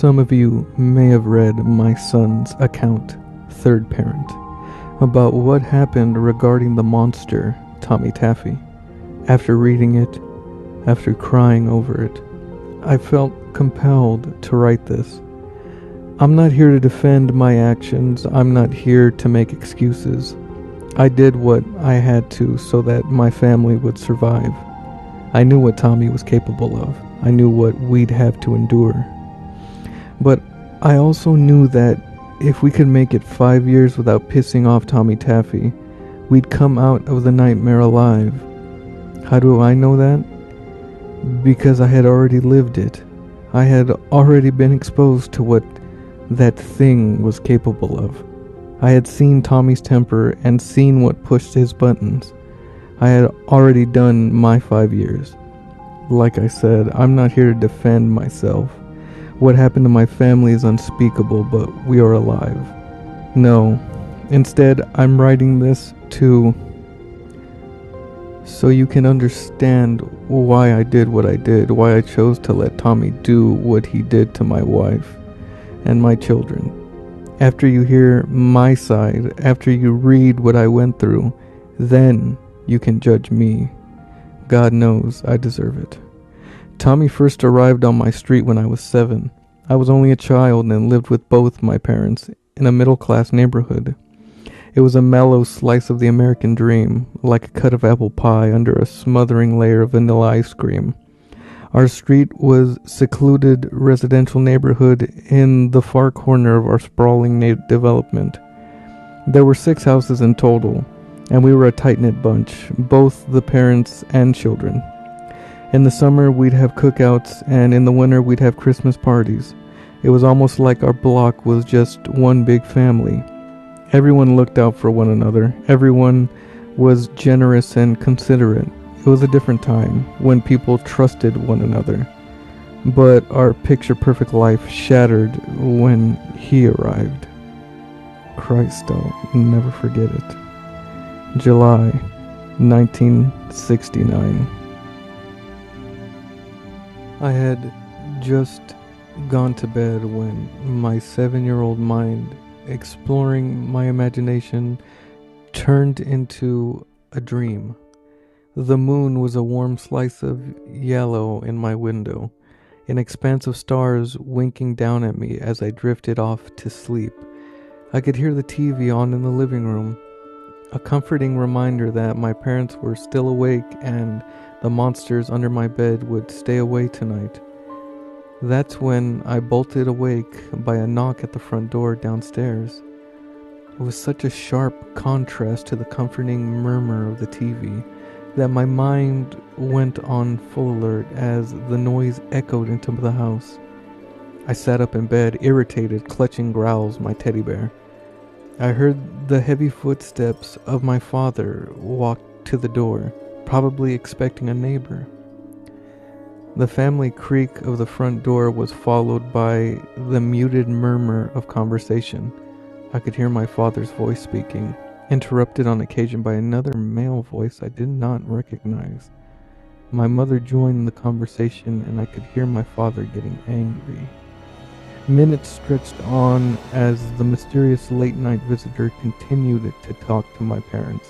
Some of you may have read my son's account, Third Parent, about what happened regarding the monster, Tommy Taffy. After reading it, after crying over it, I felt compelled to write this. I'm not here to defend my actions. I'm not here to make excuses. I did what I had to so that my family would survive. I knew what Tommy was capable of. I knew what we'd have to endure. But I also knew that if we could make it 5 years without pissing off Tommy Taffy, we'd come out of the nightmare alive. How do I know that? Because I had already lived it. I had already been exposed to what that thing was capable of. I had seen Tommy's temper and seen what pushed his buttons. I had already done my 5 years. Like I said, I'm not here to defend myself. What happened to my family is unspeakable, but we are alive. No, instead, I'm writing this so you can understand why I did what I did, why I chose to let Tommy do what he did to my wife and my children. After you hear my side, after you read what I went through, then you can judge me. God knows I deserve it. Tommy first arrived on my street when I was 7. I was only a child and lived with both my parents in a middle-class neighborhood. It was a mellow slice of the American dream, like a cut of apple pie under a smothering layer of vanilla ice cream. Our street was a secluded residential neighborhood in the far corner of our sprawling development. There were 6 houses in total, and we were a tight-knit bunch, both the parents and children. In the summer, we'd have cookouts, and in the winter, we'd have Christmas parties. It was almost like our block was just one big family. Everyone looked out for one another. Everyone was generous and considerate. It was a different time when people trusted one another. But our picture-perfect life shattered when he arrived. Christ, I'll never forget it. July 1969. I had just gone to bed when my 7-year-old mind, exploring my imagination, turned into a dream. The moon was a warm slice of yellow in my window, an expanse of stars winking down at me as I drifted off to sleep. I could hear the TV on in the living room, a comforting reminder that my parents were still awake and the monsters under my bed would stay away tonight. That's when I bolted awake by a knock at the front door downstairs. It was such a sharp contrast to the comforting murmur of the TV that my mind went on full alert as the noise echoed into the house. I sat up in bed, irritated, clutching Growls, my teddy bear. I heard the heavy footsteps of my father walk to the door, probably expecting a neighbor. The family creak of the front door was followed by the muted murmur of conversation. I could hear my father's voice speaking, interrupted on occasion by another male voice I did not recognize. My mother joined the conversation and I could hear my father getting angry. Minutes stretched on as the mysterious late-night visitor continued to talk to my parents.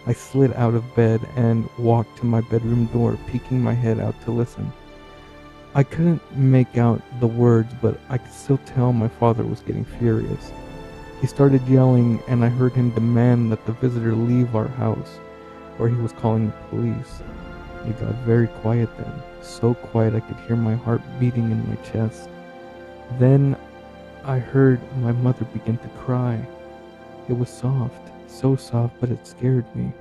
I slid out of bed and walked to my bedroom door, peeking my head out to listen. I couldn't make out the words, but I could still tell my father was getting furious. He started yelling, and I heard him demand that the visitor leave our house, or he was calling the police. It got very quiet then, so quiet I could hear my heart beating in my chest. Then I heard my mother begin to cry. It was soft, so soft, but it scared me.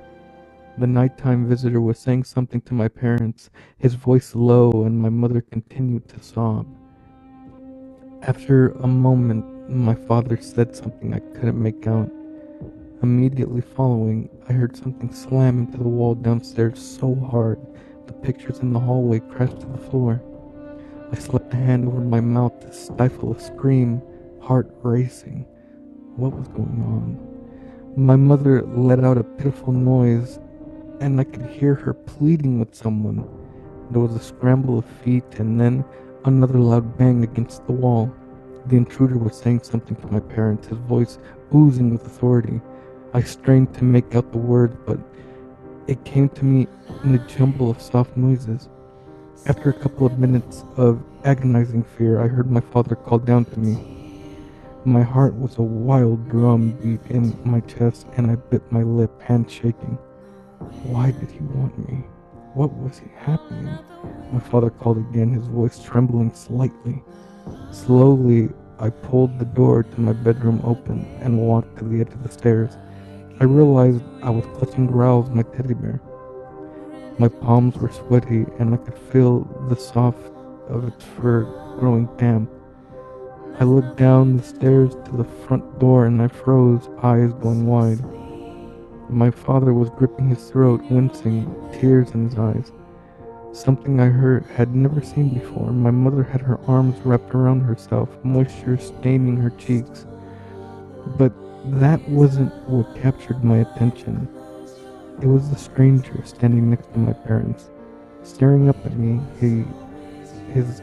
The nighttime visitor was saying something to my parents, his voice low, and my mother continued to sob. After a moment, my father said something I couldn't make out. Immediately following, I heard something slam into the wall downstairs so hard, the pictures in the hallway crashed to the floor. I slipped a hand over my mouth to stifle a scream, heart racing. What was going on? My mother let out a pitiful noise, and I could hear her pleading with someone. There was a scramble of feet, and then another loud bang against the wall. The intruder was saying something to my parents, his voice oozing with authority. I strained to make out the words, but it came to me in a jumble of soft noises. After a couple of minutes of agonizing fear, I heard my father call down to me. My heart was a wild drum beat in my chest, and I bit my lip, hand shaking. Why did he want me? What was happening? My father called again, his voice trembling slightly. Slowly, I pulled the door to my bedroom open and walked to the edge of the stairs. I realized I was clutching Growls, my teddy bear. My palms were sweaty, and I could feel the soft of its fur growing damp. I looked down the stairs to the front door and I froze, eyes going wide. My father was gripping his throat, wincing, tears in his eyes. Something I had never seen before. My mother had her arms wrapped around herself, moisture staining her cheeks. But that wasn't what captured my attention. It was the stranger standing next to my parents, staring up at me, his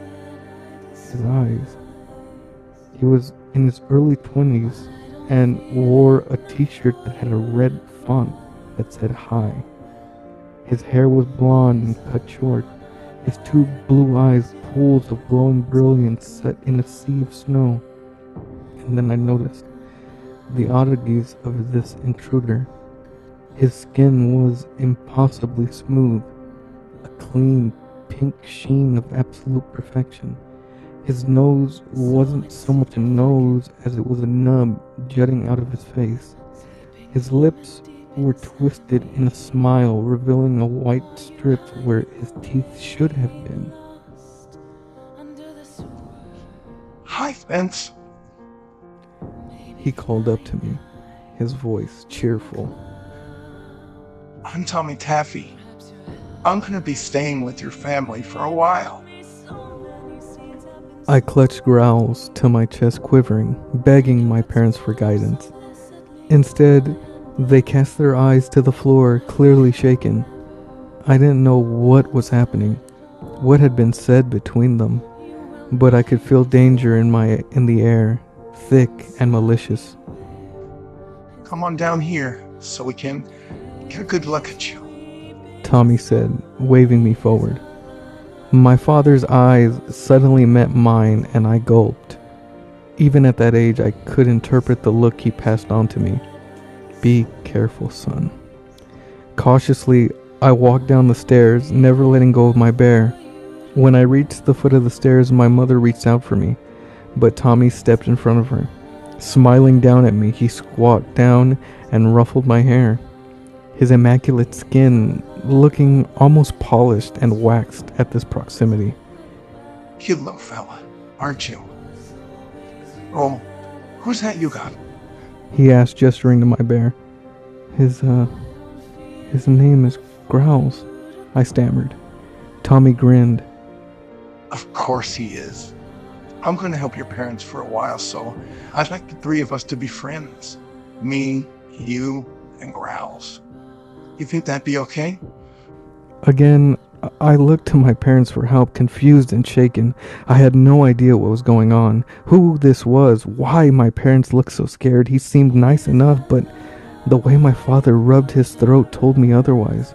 eyes. He was in his early 20s and wore a t-shirt that had a red font that said hi. His hair was blonde and cut short. His two blue eyes, pools of glowing brilliance set in a sea of snow. And then I noticed the oddities of this intruder. His skin was impossibly smooth, a clean pink sheen of absolute perfection. His nose wasn't so much a nose as it was a nub jutting out of his face. His lips were twisted in a smile, revealing a white strip where his teeth should have been. Hi, Spence. He called up to me, his voice cheerful. I'm Tommy Taffy. I'm gonna be staying with your family for a while. I clutched Growls to my chest, quivering, begging my parents for guidance. Instead, they cast their eyes to the floor, clearly shaken. I didn't know what was happening, what had been said between them, but I could feel danger in the air, thick and malicious. Come on down here so we can get a good look at you, Tommy said, waving me forward. My father's eyes suddenly met mine and I gulped. Even at that age, I could interpret the look he passed on to me. Be careful, son. Cautiously, I walked down the stairs, never letting go of my bear. When I reached the foot of the stairs, my mother reached out for me, but Tommy stepped in front of her. Smiling down at me, he squatted down and ruffled my hair. His immaculate skin looking almost polished and waxed at this proximity. Cute little fella, aren't you? Oh, who's that you got? He asked, gesturing to my bear. His name is Growls, I stammered. Tommy grinned. Of course he is. I'm going to help your parents for a while, so I'd like the three of us to be friends. Me, you, and Growls. You think that'd be okay? Again, I looked to my parents for help, confused and shaken. I had no idea what was going on, who this was, why my parents looked so scared. He seemed nice enough, but the way my father rubbed his throat told me otherwise.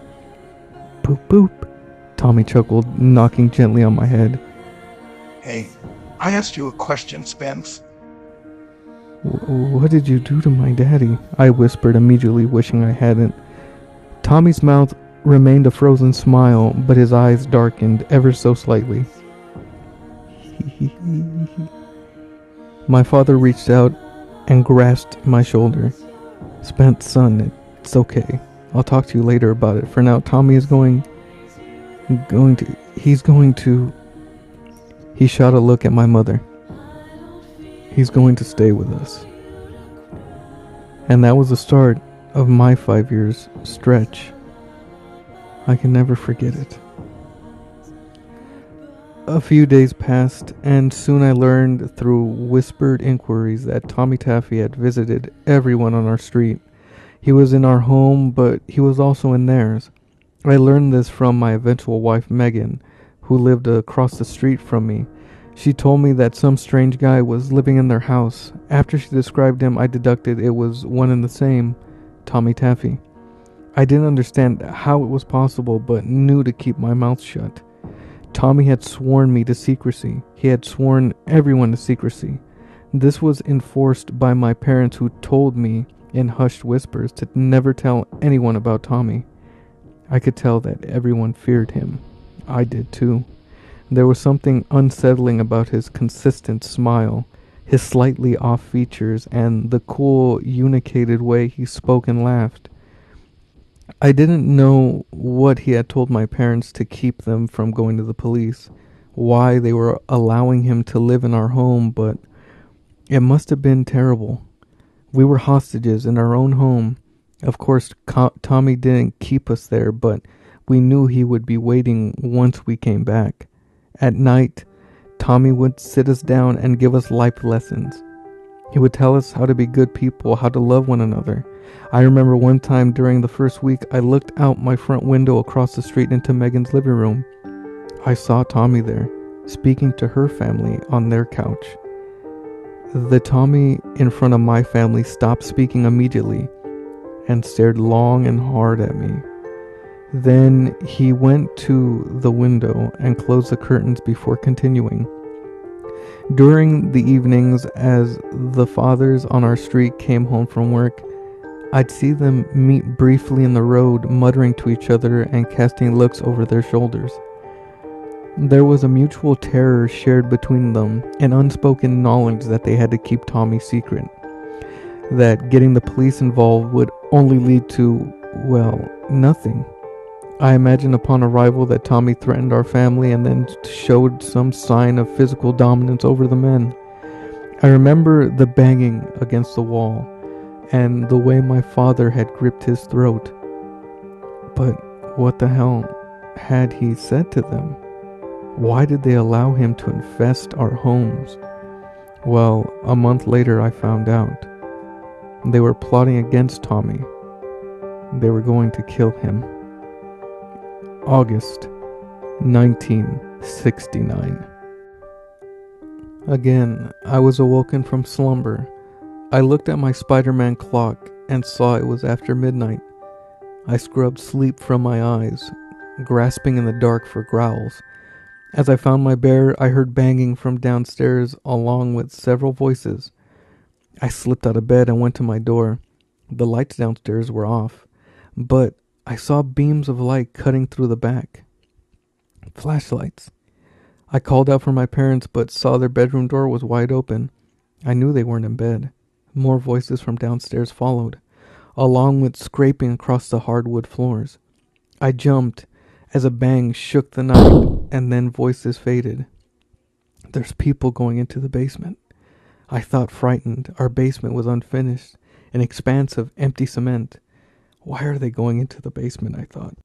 Boop boop, Tommy chuckled, knocking gently on my head. Hey, I asked you a question, Spence. What did you do to my daddy? I whispered, immediately wishing I hadn't. Tommy's mouth remained a frozen smile, but his eyes darkened ever so slightly. My father reached out and grasped my shoulder. Spence, son, it's okay. I'll talk to you later about it. For now, Tommy is going to... He shot a look at my mother. He's going to stay with us. And that was the start of my 5 years stretch. I can never forget it. A few days passed, and soon I learned through whispered inquiries that Tommy Taffy had visited everyone on our street. He was in our home, but he was also in theirs. I learned this from my eventual wife, Megan, who lived across the street from me. She told me that some strange guy was living in their house. After she described him, I deducted it was one and the same, Tommy Taffy. I didn't understand how it was possible, but knew to keep my mouth shut. Tommy had sworn me to secrecy. He had sworn everyone to secrecy. This was enforced by my parents, who told me in hushed whispers to never tell anyone about Tommy. I could tell that everyone feared him. I did too. There was something unsettling about his consistent smile, his slightly off features, and the cool, unicated way he spoke and laughed. I didn't know what he had told my parents to keep them from going to the police, why they were allowing him to live in our home, but it must have been terrible. We were hostages in our own home. Of course, Tommy didn't keep us there, but we knew he would be waiting once we came back. At night, Tommy would sit us down and give us life lessons. He would tell us how to be good people, how to love one another. I remember one time during the first week, I looked out my front window across the street into Megan's living room. I saw Tommy there, speaking to her family on their couch. The Tommy in front of my family stopped speaking immediately and stared long and hard at me. Then he went to the window and closed the curtains before continuing. During the evenings, as the fathers on our street came home from work, I'd see them meet briefly in the road, muttering to each other and casting looks over their shoulders. There was a mutual terror shared between them, an unspoken knowledge that they had to keep Tommy secret, that getting the police involved would only lead to, well, nothing. I imagine upon arrival that Tommy threatened our family and then showed some sign of physical dominance over the men. I remember the banging against the wall and the way my father had gripped his throat. But what the hell had he said to them? Why did they allow him to infest our homes? Well, a month later I found out. They were plotting against Tommy. They were going to kill him. August 1969. Again, I was awoken from slumber. I looked at my Spider-Man clock and saw it was after midnight. I scrubbed sleep from my eyes, grasping in the dark for growls. As I found my bear, I heard banging from downstairs along with several voices. I slipped out of bed and went to my door. The lights downstairs were off, but I saw beams of light cutting through the back. Flashlights. I called out for my parents, but saw their bedroom door was wide open. I knew they weren't in bed. More voices from downstairs followed, along with scraping across the hardwood floors. I jumped as a bang shook the night, and then voices faded. There's people going into the basement. I thought, frightened. Our basement was unfinished, an expanse of empty cement. Why are they going into the basement, I thought.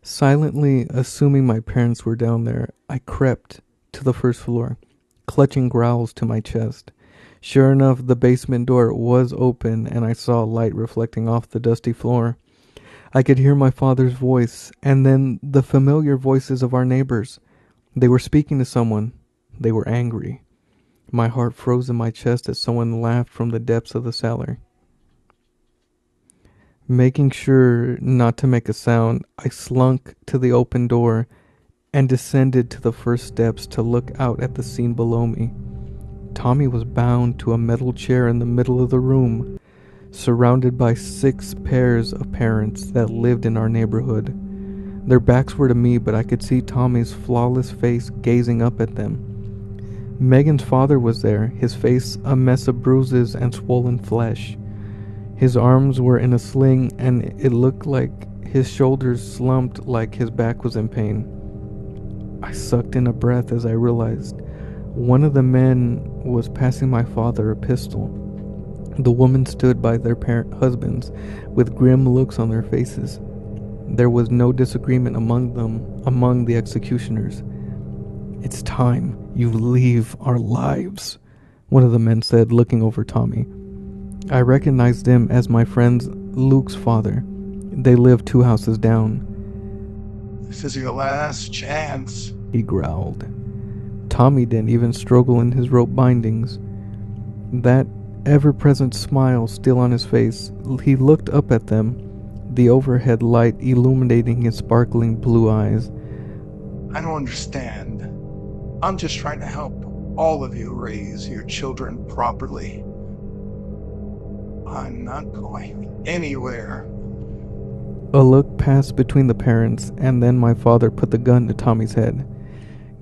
Silently, assuming my parents were down there, I crept to the first floor, clutching growls to my chest. Sure enough, the basement door was open, and I saw light reflecting off the dusty floor. I could hear my father's voice, and then the familiar voices of our neighbors. They were speaking to someone. They were angry. My heart froze in my chest as someone laughed from the depths of the cellar. Making sure not to make a sound, I slunk to the open door and descended to the first steps to look out at the scene below me. Tommy was bound to a metal chair in the middle of the room, surrounded by 6 pairs of parents that lived in our neighborhood. Their backs were to me, but I could see Tommy's flawless face gazing up at them. Megan's father was there, his face a mess of bruises and swollen flesh. His arms were in a sling, and it looked like his shoulders slumped like his back was in pain. I sucked in a breath as I realized one of the men was passing my father a pistol. The women stood by their husbands with grim looks on their faces. There was no disagreement among the executioners. "It's time you leave our lives," one of the men said, looking over Tommy. I recognized him as my friend Luke's father. They lived 2 houses down. "This is your last chance," he growled. Tommy didn't even struggle in his rope bindings. That ever-present smile still on his face, he looked up at them, the overhead light illuminating his sparkling blue eyes. I don't understand. I'm just trying to help all of you raise your children properly. I'm not going anywhere. A look passed between the parents, and then my father put the gun to Tommy's head.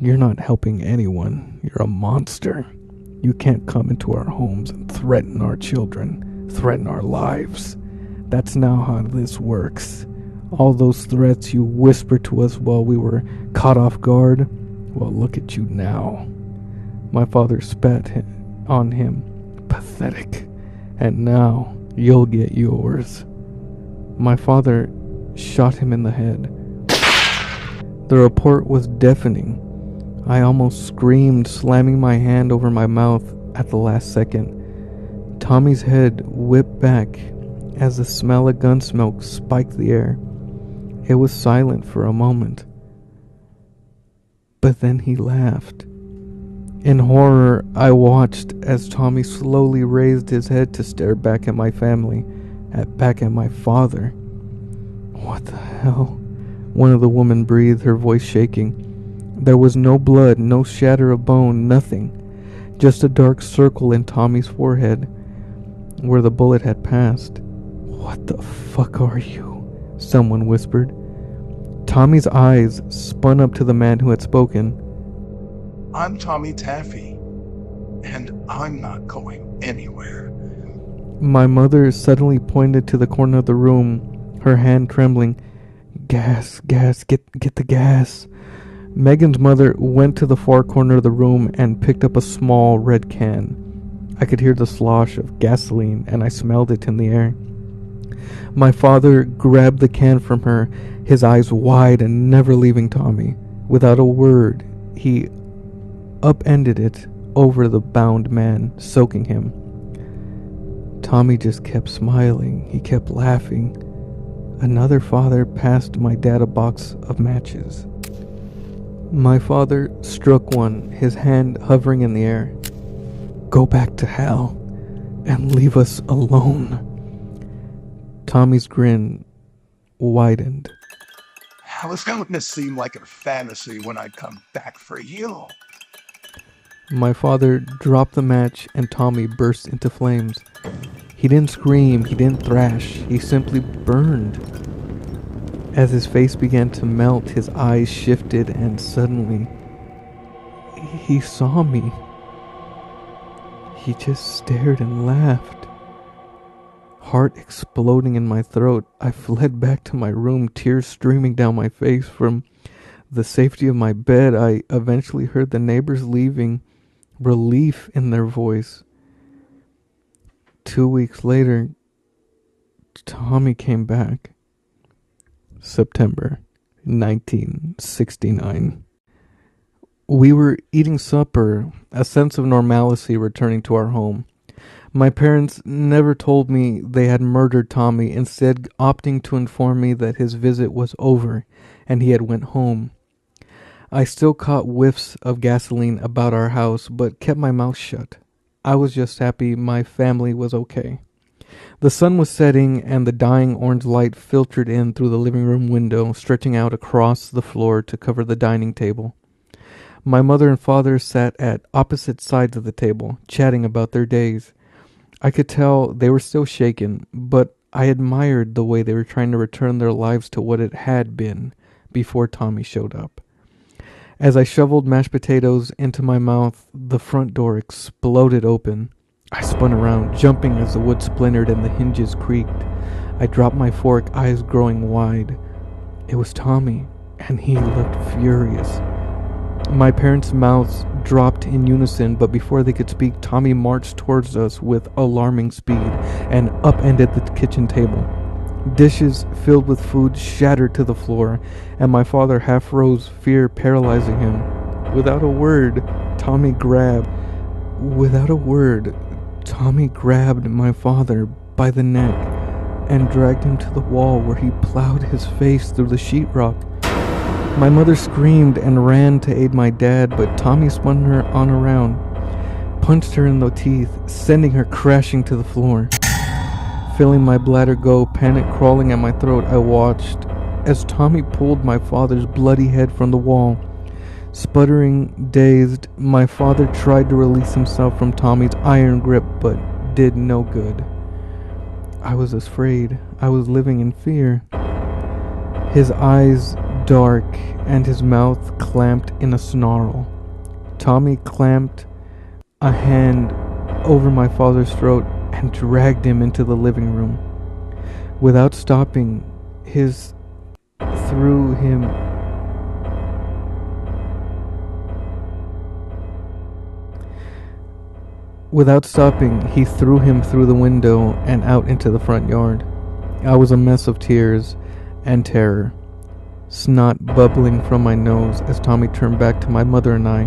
You're not helping anyone. You're a monster. You can't come into our homes and threaten our children, threaten our lives. That's not how this works. All those threats you whispered to us while we were caught off guard, well, look at you now. My father spat on him. Pathetic. And now you'll get yours. My father shot him in the head. The report was deafening. I almost screamed, slamming my hand over my mouth at the last second. Tommy's head whipped back as the smell of gun smoke spiked the air. It was silent for a moment. But then he laughed. In horror, I watched as Tommy slowly raised his head to stare back at my family, back at my father. What the hell? One of the women breathed, her voice shaking. There was no blood, no shatter of bone, nothing. Just a dark circle in Tommy's forehead, where the bullet had passed. What the fuck are you? Someone whispered. Tommy's eyes spun up to the man who had spoken. I'm Tommy Taffy, and I'm not going anywhere. My mother suddenly pointed to the corner of the room, her hand trembling. Gas, get the gas. Megan's mother went to the far corner of the room and picked up a small red can. I could hear the slosh of gasoline, and I smelled it in the air. My father grabbed the can from her, his eyes wide and never leaving Tommy. Without a word, he upended it over the bound man, soaking him. Tommy just kept smiling. He kept laughing. Another father passed my dad a box of matches. My father struck one, his hand hovering in the air. Go back to hell and leave us alone. Tommy's grin widened. How is going to seem like a fantasy when I come back for you? My father dropped the match and Tommy burst into flames. He didn't scream, he didn't thrash, he simply burned. As his face began to melt, his eyes shifted, and suddenly, he saw me. He just stared and laughed. Heart exploding in my throat, I fled back to my room, tears streaming down my face. From the safety of my bed, I eventually heard the neighbors leaving, relief in their voice. 2 weeks later, Tommy came back. September 1969. We were eating supper, a sense of normalcy returning to our home. My parents never told me they had murdered Tommy, instead opting to inform me that his visit was over and he had went home. I still caught whiffs of gasoline about our house, but kept my mouth shut. I was just happy my family was okay. The sun was setting, and the dying orange light filtered in through the living room window, stretching out across the floor to cover the dining table. My mother and father sat at opposite sides of the table, chatting about their days. I could tell they were still shaken, but I admired the way they were trying to return their lives to what it had been before Tommy showed up. As I shoveled mashed potatoes into my mouth, the front door exploded open. I spun around, jumping as the wood splintered and the hinges creaked. I dropped my fork, eyes growing wide. It was Tommy, and he looked furious. My parents' mouths dropped in unison, but before they could speak, Tommy marched towards us with alarming speed and upended the kitchen table. Dishes filled with food shattered to the floor, and my father half rose, fear paralyzing him. Without a word, Tommy grabbed my father by the neck and dragged him to the wall, where he plowed his face through the sheetrock. My mother screamed and ran to aid my dad, but Tommy spun her on around, punched her in the teeth, sending her crashing to the floor. Feeling my bladder go, panic crawling at my throat, I watched as Tommy pulled my father's bloody head from the wall. Sputtering, dazed, my father tried to release himself from Tommy's iron grip, but did no good. I was afraid. I was living in fear. His eyes dark and his mouth clamped in a snarl. Tommy clamped a hand over my father's throat and dragged him into the living room. Without stopping, his threw him Without stopping, he threw him through the window and out into the front yard. I was a mess of tears and terror, snot bubbling from my nose as Tommy turned back to my mother and I.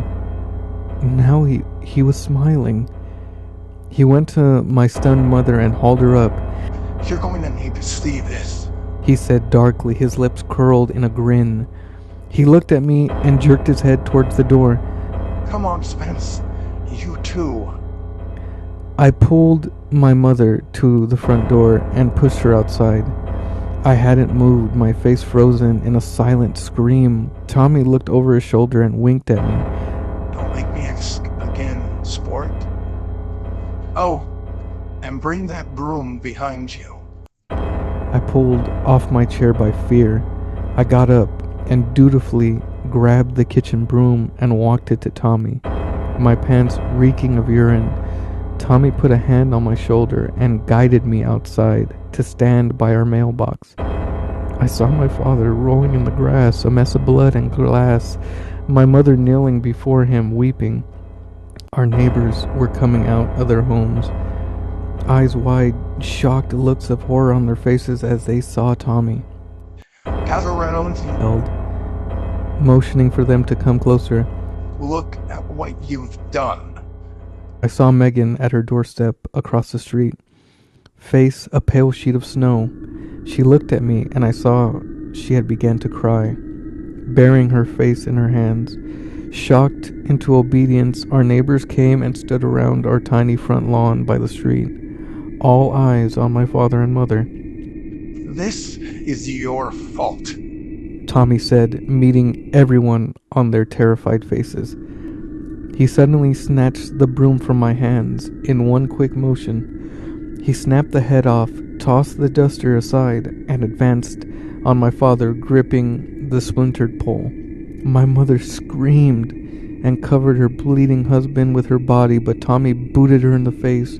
Now he was smiling. He went to my stunned mother and hauled her up. You're going to need to see this, He said darkly, his lips curled in a grin. He looked at me and jerked his head towards the door. Come on, Spence. You too. I pulled my mother to the front door and pushed her outside. I hadn't moved, my face frozen in a silent scream. Tommy looked over his shoulder and winked at me. Don't make me ask again, sport. Oh, and bring that broom behind you. I pulled off my chair by fear. I got up and dutifully grabbed the kitchen broom and walked it to Tommy, my pants reeking of urine. Tommy put a hand on my shoulder and guided me outside to stand by our mailbox. I saw my father rolling in the grass, a mess of blood and glass, my mother kneeling before him, weeping. Our neighbors were coming out of their homes, eyes wide, shocked looks of horror on their faces as they saw Tommy. Gather around Held, motioning for them to come closer. Look at what you've done. I saw Megan at her doorstep across the street, face a pale sheet of snow. She looked at me and I saw she had begun to cry, burying her face in her hands. Shocked into obedience, our neighbors came and stood around our tiny front lawn by the street, all eyes on my father and mother. This is your fault, Tommy said, meeting everyone on their terrified faces. He suddenly snatched the broom from my hands in one quick motion. He snapped the head off, tossed the duster aside, and advanced on my father, gripping the splintered pole. My mother screamed and covered her bleeding husband with her body, but Tommy booted her in the face,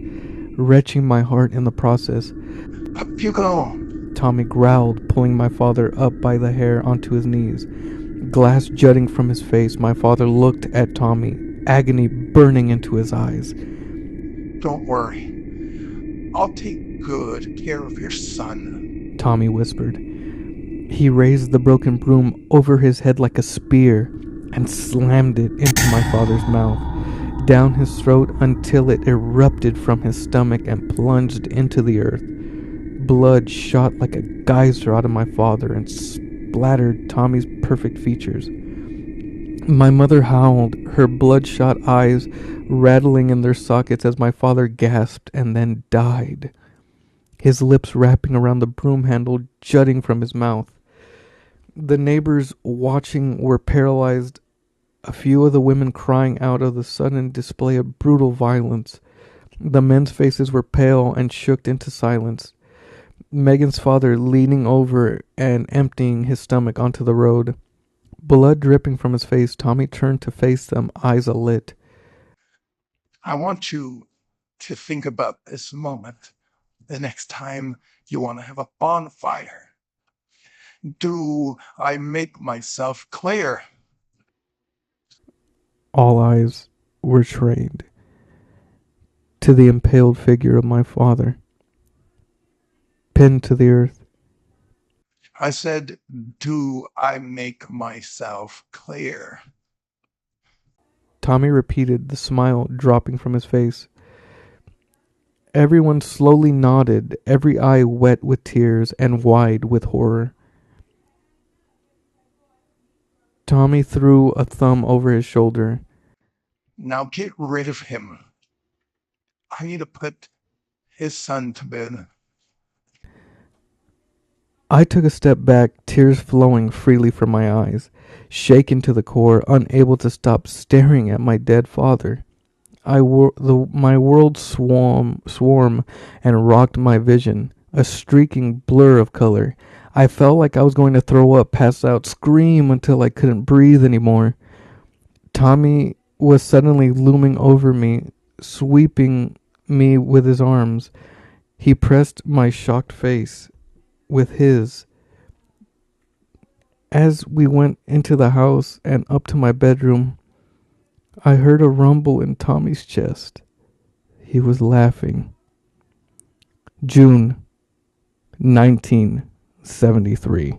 wrenching my heart in the process. Hugo! Tommy growled, pulling my father up by the hair onto his knees. Glass jutting from his face, my father looked at Tommy, agony burning into his eyes. Don't worry. I'll take good care of your son, Tommy whispered. He raised the broken broom over his head like a spear and slammed it into my father's mouth, down his throat until it erupted from his stomach and plunged into the earth. Blood shot like a geyser out of my father and splattered Tommy's perfect features. My mother howled, her bloodshot eyes rattling in their sockets as my father gasped and then died, his lips wrapping around the broom handle jutting from his mouth. The neighbors watching were paralyzed, a few of the women crying out of the sudden display of brutal violence. The men's faces were pale and shook into silence. Megan's father leaning over and emptying his stomach onto the road. Blood dripping from his face, Tommy turned to face them, eyes alit. I want you to think about this moment the next time you want to have a bonfire. Do I make myself clear? All eyes were trained to the impaled figure of my father, pinned to the earth. I said, do I make myself clear? Tommy repeated, the smile dropping from his face. Everyone slowly nodded, every eye wet with tears and wide with horror. Tommy threw a thumb over his shoulder. Now get rid of him. I need to put his son to bed. I took a step back, tears flowing freely from my eyes, shaken to the core, unable to stop staring at my dead father. My world swarm and rocked my vision, a streaking blur of color. I felt like I was going to throw up, pass out, scream until I couldn't breathe anymore. Tommy was suddenly looming over me, sweeping me with his arms. He pressed my shocked face with his. As we went into the house and up to my bedroom, I heard a rumble in Tommy's chest. He was laughing. June 1973.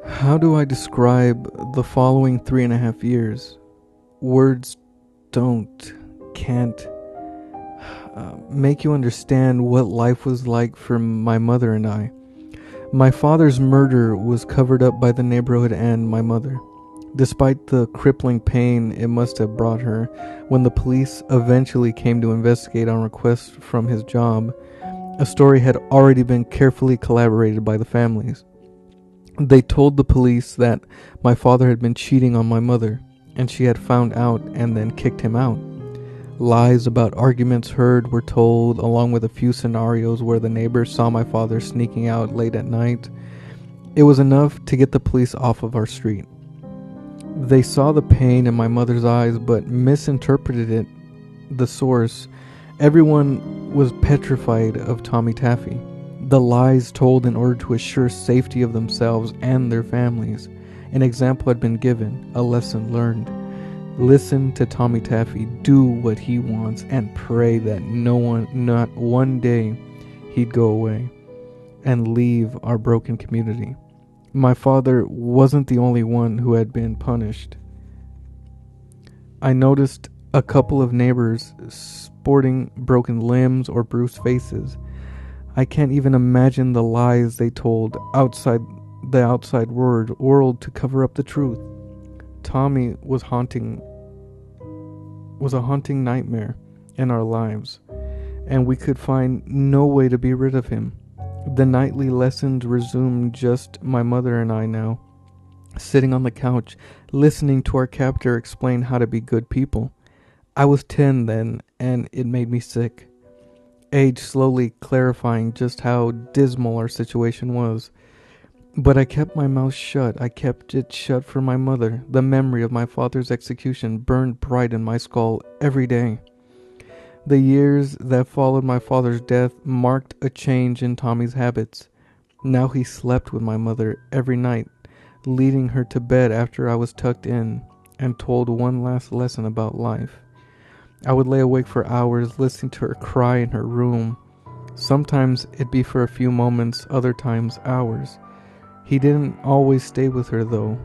How do I describe the following 3.5 years? Words can't make you understand what life was like for my mother and I. My father's murder was covered up by the neighborhood and my mother. Despite the crippling pain it must have brought her, when the police eventually came to investigate on request from his job, a story had already been carefully collaborated by the families. They told the police that my father had been cheating on my mother, and she had found out and then kicked him out. Lies about arguments heard were told, along with a few scenarios where the neighbors saw my father sneaking out late at night. It was enough to get the police off of our street. They saw the pain in my mother's eyes, but misinterpreted it. The source. Everyone was petrified of Tommy Taffy. The lies told in order to assure safety of themselves and their families. An example had been given, a lesson learned. Listen to Tommy Taffy, do what he wants, and pray that not one day, he'd go away and leave our broken community. My father wasn't the only one who had been punished. I noticed a couple of neighbors sporting broken limbs or bruised faces. I can't even imagine the lies they told outside the outside world to cover up the truth. Tommy was a haunting nightmare in our lives, and we could find no way to be rid of him. The nightly lessons resumed, just my mother and I now, sitting on the couch, listening to our captor explain how to be good people. I was 10 then, and it made me sick. Age slowly clarifying just how dismal our situation was. But I kept my mouth shut. I kept it shut for my mother. The memory of my father's execution burned bright in my skull every day. The years that followed my father's death marked a change in Tommy's habits. Now he slept with my mother every night, leading her to bed after I was tucked in, and told one last lesson about life. I would lay awake for hours listening to her cry in her room. Sometimes it'd be for a few moments, other times hours. He didn't always stay with her though.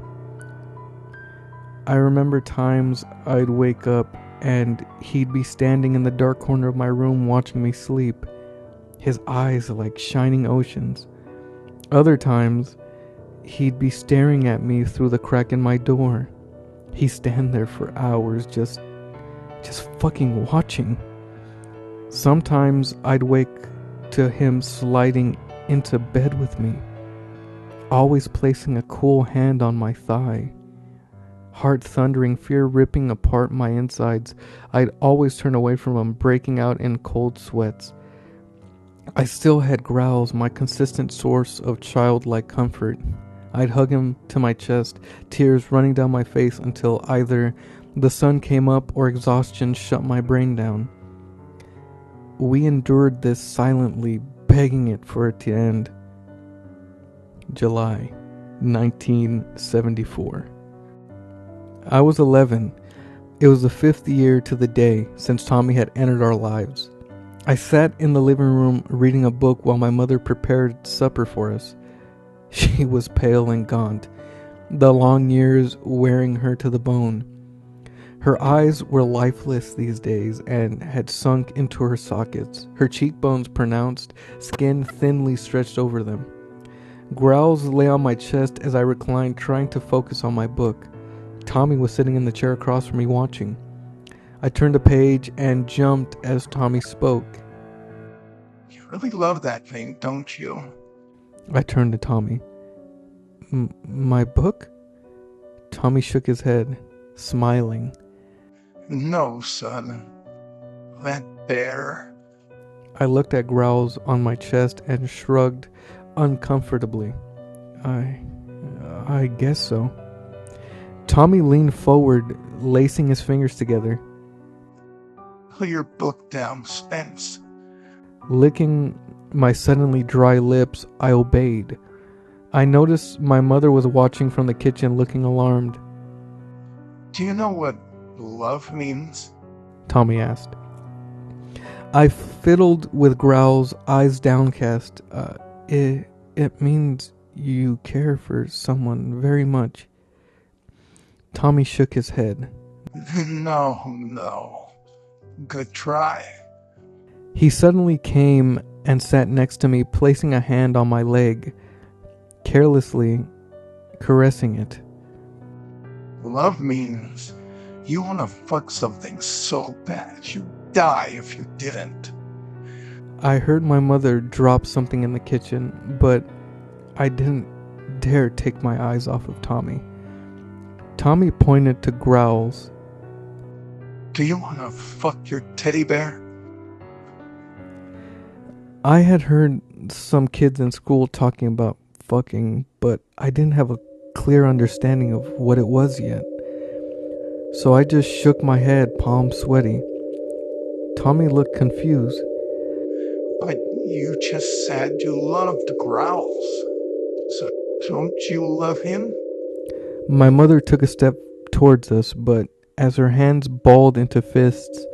I remember times I'd wake up and he'd be standing in the dark corner of my room watching me sleep, his eyes like shining oceans. Other times, he'd be staring at me through the crack in my door. He'd stand there for hours just fucking watching. Sometimes I'd wake to him sliding into bed with me, always placing a cool hand on my thigh. Heart thundering, fear ripping apart my insides. I'd always turn away from him, breaking out in cold sweats. I still had growls, my consistent source of childlike comfort. I'd hug him to my chest, tears running down my face until either the sun came up or exhaustion shut my brain down. We endured this silently, begging it for it to end. July 1974. I was 11. It was the 5th year to the day since Tommy had entered our lives. I sat in the living room reading a book while my mother prepared supper for us. She was pale and gaunt, the long years wearing her to the bone. Her eyes were lifeless these days and had sunk into her sockets, her cheekbones pronounced, skin thinly stretched over them. Growls lay on my chest as I reclined, trying to focus on my book. Tommy was sitting in the chair across from me watching. I turned a page and jumped as Tommy spoke. You really love that thing, don't you? I turned to Tommy. My book? Tommy shook his head, smiling. No, son. That bear. I looked at growls on my chest and shrugged uncomfortably. I guess so. Tommy leaned forward, lacing his fingers together. Put your book down, Spence. Licking my suddenly dry lips, I obeyed. I noticed my mother was watching from the kitchen, looking alarmed. Do you know what love means? Tommy asked. I fiddled with growls, eyes downcast. It means you care for someone very much. Tommy shook his head. No. Good try. He suddenly came and sat next to me, placing a hand on my leg, carelessly caressing it. Love means you want to fuck something so bad you'd die if you didn't. I heard my mother drop something in the kitchen, but I didn't dare take my eyes off of Tommy. Tommy pointed to growls. Do you want to fuck your teddy bear? I had heard some kids in school talking about fucking, but I didn't have a clear understanding of what it was yet. So I just shook my head, palms sweaty. Tommy looked confused. But you just said you loved growls. So don't you love him? My mother took a step towards us, but as her hands balled into fists,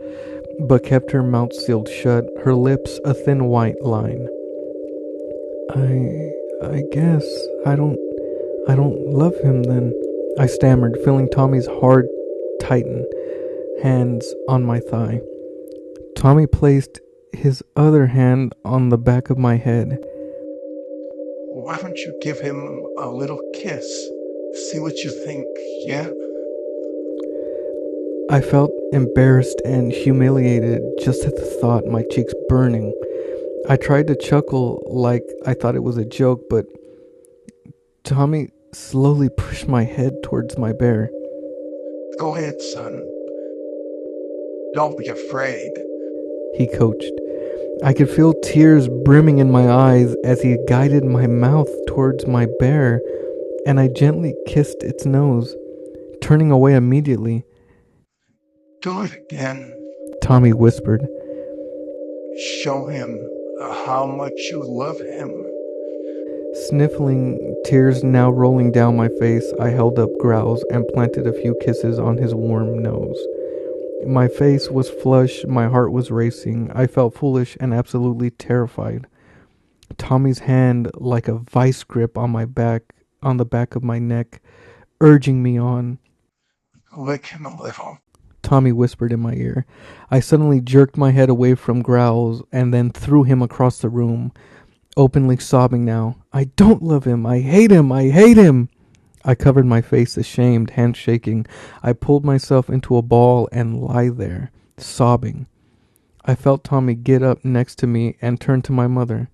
but kept her mouth sealed shut, her lips a thin white line. I guess I don't love him then, I stammered, feeling Tommy's hard tighten hands on my thigh. Tommy placed his other hand on the back of my head. Why don't you give him a little kiss? See what you think, yeah? I felt embarrassed and humiliated just at the thought, my cheeks burning. I tried to chuckle like I thought it was a joke, but Tommy slowly pushed my head towards my bear. Go ahead, son. Don't be afraid. He coached. I could feel tears brimming in my eyes as he guided my mouth towards my bear, and I gently kissed its nose, turning away immediately. Do it again. Tommy whispered. Show him how much you love him. Sniffling, tears now rolling down my face, I held up growls and planted a few kisses on his warm nose. My face was flushed, my heart was racing. I felt foolish and absolutely terrified. Tommy's hand, like a vice grip on the back of my neck, urging me on. Lick him a little. Tommy whispered in my ear. I suddenly jerked my head away from growls and then threw him across the room, openly sobbing now. I don't love him. I hate him. I hate him. I covered my face, ashamed, hands shaking. I pulled myself into a ball and lie there, sobbing. I felt Tommy get up next to me and turn to my mother.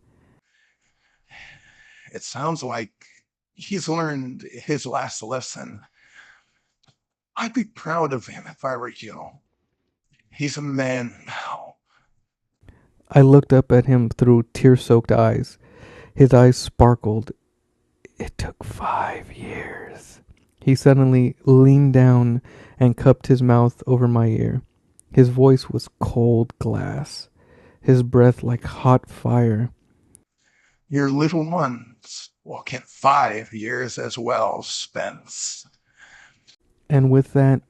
It sounds like he's learned his last lesson. I'd be proud of him if I were you. He's a man now. I looked up at him through tear-soaked eyes. His eyes sparkled. It took 5 years. He suddenly leaned down and cupped his mouth over my ear. His voice was cold glass, his breath like hot fire. Your little ones will get 5 years as well, Spence. And with that,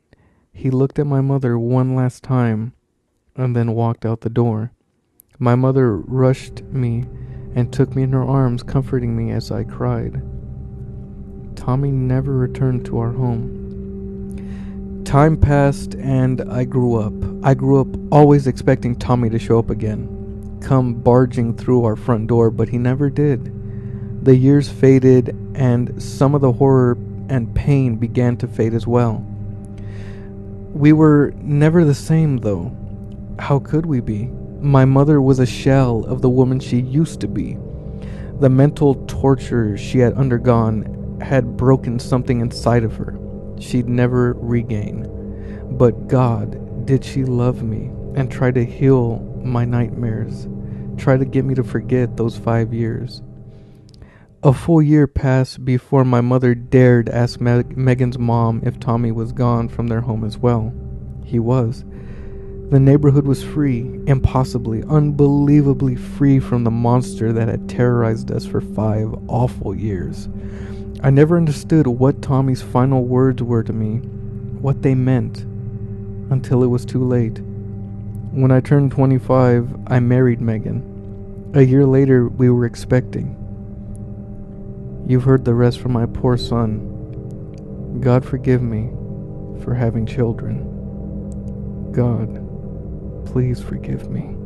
he looked at my mother one last time and then walked out the door. My mother rushed me and took me in her arms, comforting me as I cried. Tommy never returned to our home. Time passed and I grew up. I grew up always expecting Tommy to show up again, come barging through our front door, but he never did. The years faded, and some of the horror and pain began to fade as well. We were never the same, though. How could we be? My mother was a shell of the woman she used to be. The mental torture she had undergone had broken something inside of her she'd never regain. But God, did she love me and try to heal my nightmares, try to get me to forget those 5 years. A full year passed before my mother dared ask Megan's mom if Tommy was gone from their home as well. He was. The neighborhood was free, impossibly, unbelievably free from the monster that had terrorized us for 5 awful years. I never understood what Tommy's final words were to me, what they meant, until it was too late. When I turned 25, I married Megan. A year later, we were expecting. You've heard the rest from my poor son. God forgive me for having children. God, please forgive me.